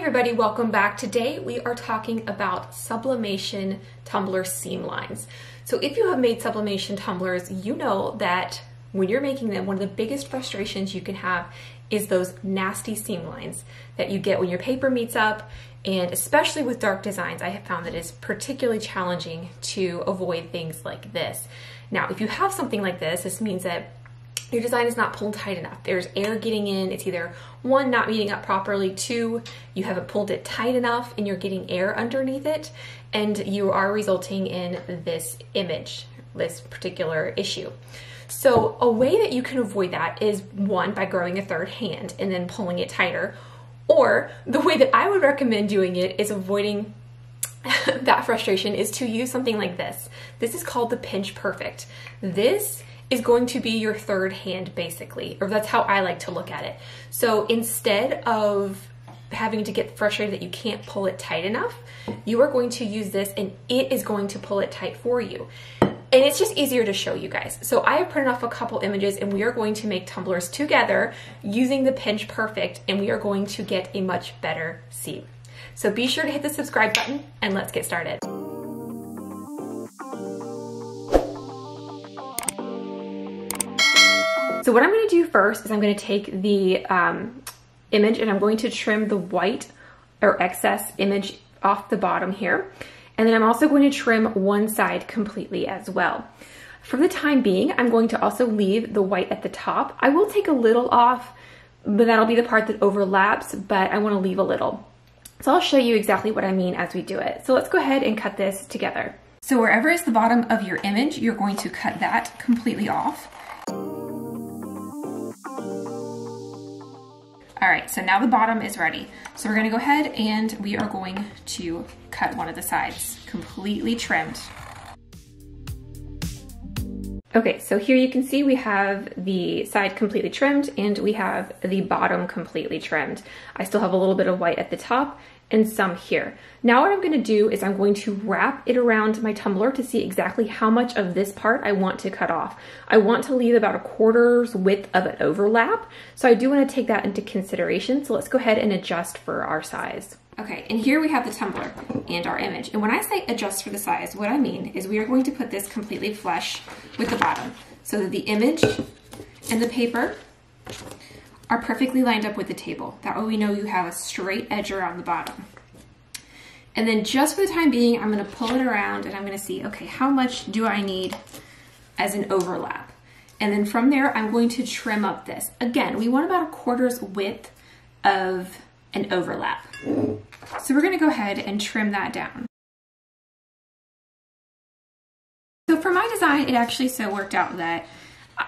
everybody, welcome back. Today we are talking about sublimation tumbler seam lines. So if you have made sublimation tumblers, you know that when you're making them, one of the biggest frustrations you can have is those nasty seam lines that you get when your paper meets up, and especially with dark designs, I have found that it's particularly challenging to avoid things like this. Now, if you have something like this means that your design is not pulled tight enough. There's air getting in. It's either one, not meeting up properly, two, you haven't pulled it tight enough and you're getting air underneath it, and you are resulting in this image, this particular issue. So a way that you can avoid that is, one, by growing a third hand and then pulling it tighter, or the way that I would recommend doing it is avoiding that frustration is to use something like this. This is called the Pinch Perfect. This is going to be your third hand, basically, or that's how I like to look at it. So instead of having to get frustrated that you can't pull it tight enough, you are going to use this and it is going to pull it tight for you. And it's just easier to show you guys. So I have printed off a couple images and we are going to make tumblers together using the Pinch Perfect, and we are going to get a much better seam. So be sure to hit the subscribe button and let's get started. So what I'm going to do first is I'm going to take the image and I'm going to trim the white or excess image off the bottom here. And then I'm also going to trim one side completely as well. For the time being, I'm going to also leave the white at the top. I will take a little off, but that'll be the part that overlaps, but I want to leave a little. So I'll show you exactly what I mean as we do it. So let's go ahead and cut this together. So wherever is the bottom of your image, you're going to cut that completely off. All right, so now the bottom is ready. So we're gonna go ahead and we are going to cut one of the sides completely trimmed. Okay, so here you can see we have the side completely trimmed and we have the bottom completely trimmed. I still have a little bit of white at the top and some here. Now what I'm gonna do is I'm going to wrap it around my tumbler to see exactly how much of this part I want to cut off. I want to leave about 1/4's width of an overlap, so I do want to take that into consideration. So let's go ahead and adjust for our size. Okay, and here we have the tumbler and our image. And when I say adjust for the size, what I mean is we are going to put this completely flush with the bottom so that the image and the paper are perfectly lined up with the table. That way we know you have a straight edge around the bottom. And then just for the time being, I'm gonna pull it around and I'm gonna see, okay, how much do I need as an overlap? And then from there, I'm going to trim up this. Again, we want about 1/4's width of an overlap. So we're gonna go ahead and trim that down. So for my design, it actually so worked out that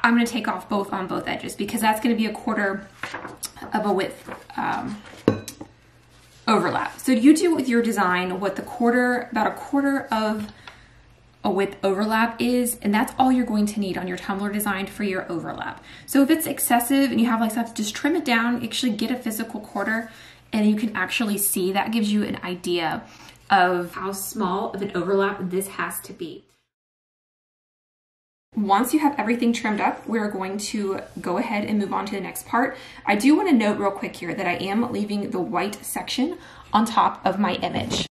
I'm going to take off both on both edges because that's going to be 1/4 of a width overlap. So you do with your design what the about 1/4 of a width overlap is, and that's all you're going to need on your tumbler design for your overlap. So if it's excessive and you have like stuff, just trim it down, actually get a physical 1/4, and you can actually see that gives you an idea of how small of an overlap this has to be. Once you have everything trimmed up, we're going to go ahead and move on to the next part. I do want to note real quick here that I am leaving the white section on top of my image.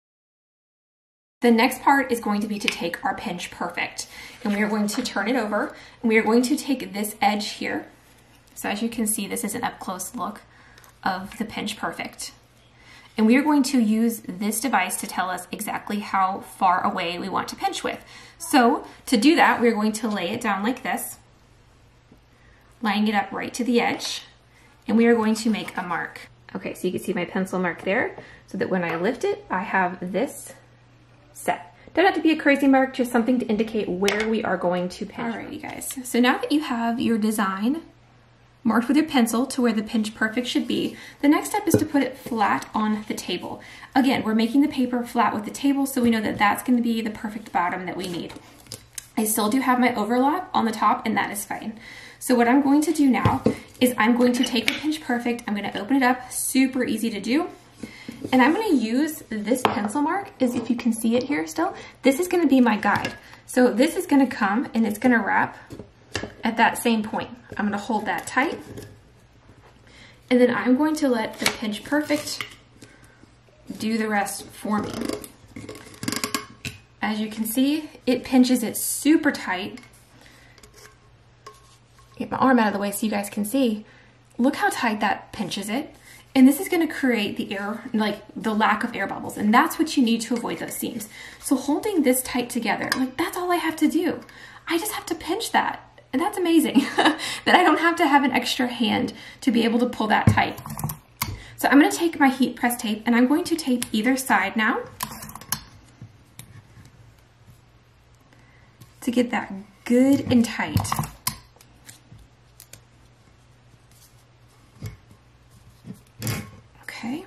The next part is going to be to take our Pinch Perfect, and we are going to turn it over, and we are going to take this edge here. So as you can see, this is an up close look of the Pinch Perfect. And we are going to use this device to tell us exactly how far away we want to pinch with. So to do that, we're going to lay it down like this, lining it up right to the edge, and we are going to make a mark. Okay, so you can see my pencil mark there, so that when I lift it, I have this set. Doesn't have to be a crazy mark, just something to indicate where we are going to pinch. Alrighty guys, so now that you have your design marked with your pencil to where the Pinch Perfect should be, the next step is to put it flat on the table. Again, we're making the paper flat with the table, so we know that that's going to be the perfect bottom that we need. I still do have my overlap on the top, and that is fine. So what I'm going to do now is I'm going to take the Pinch Perfect, I'm going to open it up, super easy to do, and I'm going to use this pencil mark, as if you can see it here still. This is going to be my guide. So this is going to come and it's going to wrap at that same point. I'm going to hold that tight, and then I'm going to let the Pinch Perfect do the rest for me. As you can see, it pinches it super tight. Get my arm out of the way so you guys can see. Look how tight that pinches it. And this is gonna create the air, like the lack of air bubbles. And that's what you need to avoid those seams. So holding this tight together, like that's all I have to do. I just have to pinch that. And that's amazing that I don't have to have an extra hand to be able to pull that tight. So I'm gonna take my heat press tape and I'm going to tape either side now to get that good and tight. Okay.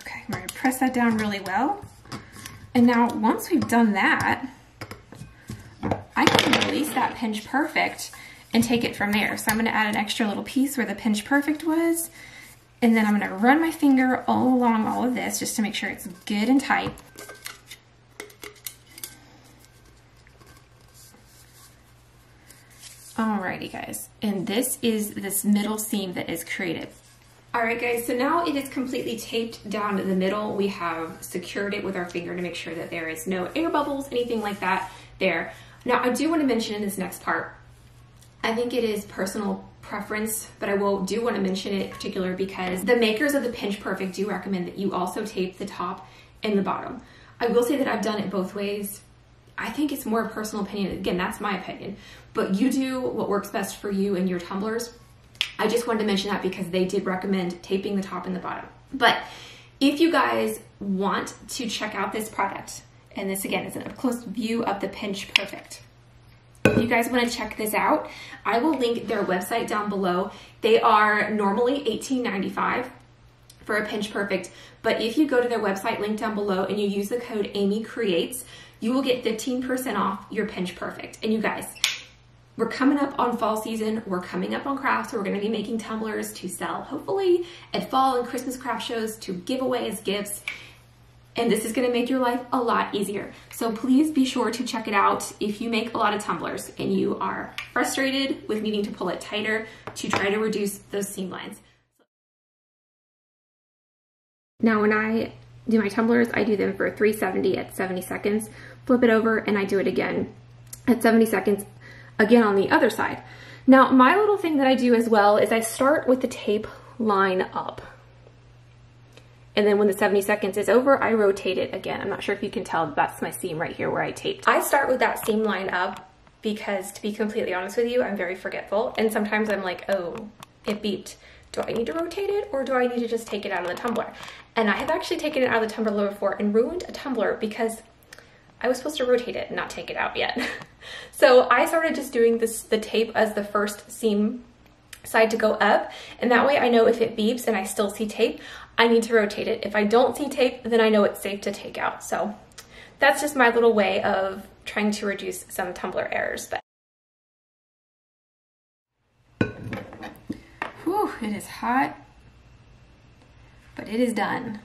Okay, I'm gonna press that down really well. And now once we've done that, I can release that pinch perfect and take it from there. So I'm gonna add an extra little piece where the pinch perfect was, and then I'm gonna run my finger all along all of this just to make sure it's good and tight. Alrighty guys, and this is this middle seam that is created. Alright guys, so now it is completely taped down to the middle. We have secured it with our finger to make sure that there is no air bubbles, anything like that there. Now I do want to mention in this next part, I think it is personal preference, but I do want to mention it in particular because the makers of the Pinch Perfect do recommend that you also tape the top and the bottom. I will say that I've done it both ways. I think it's more a personal opinion. Again, that's my opinion, but you do what works best for you and your tumblers. I just wanted to mention that because they did recommend taping the top and the bottom. But if you guys want to check out this product, and this again is an up-close view of the Pinch Perfect. If you guys want to check this out, I will link their website down below. They are normally $18.95 for a Pinch Perfect, but if you go to their website link down below and you use the code AmyCreates, you will get 15% off your Pinch Perfect. And you guys, we're coming up on fall season, we're coming up on crafts, so we're gonna be making tumblers to sell, hopefully at fall and Christmas craft shows to give away as gifts. And this is gonna make your life a lot easier. So please be sure to check it out if you make a lot of tumblers and you are frustrated with needing to pull it tighter to try to reduce those seam lines. Now when I do my tumblers, I do them for 370 at 70 seconds, flip it over, and I do it again at 70 seconds, again on the other side. Now, my little thing that I do as well is I start with the tape line up. And then when the 70 seconds is over, I rotate it again. I'm not sure if you can tell, that's my seam right here where I taped. I start with that seam line up because, to be completely honest with you, I'm very forgetful. And sometimes I'm like, oh, it beeped. Do I need to rotate it or do I need to just take it out of the tumbler? And I have actually taken it out of the tumbler before and ruined a tumbler because I was supposed to rotate it and not take it out yet. So I started just doing the tape as the first seam side to go up, and that way I know if it beeps and I still see tape, I need to rotate it. If I don't see tape, then I know it's safe to take out. So that's just my little way of trying to reduce some tumbler errors. But whew, it is hot, but it is done.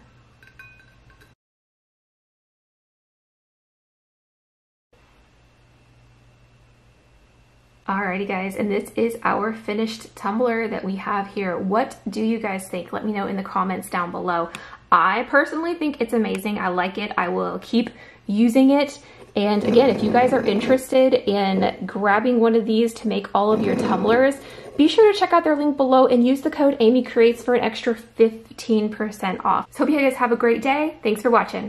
Alrighty guys, and this is our finished tumbler that we have here. What do you guys think? Let me know in the comments down below. I personally think it's amazing. I like it. I will keep using it. And again, if you guys are interested in grabbing one of these to make all of your tumblers, be sure to check out their link below and use the code AmyCreates for an extra 15% off. So hope you guys have a great day. Thanks for watching.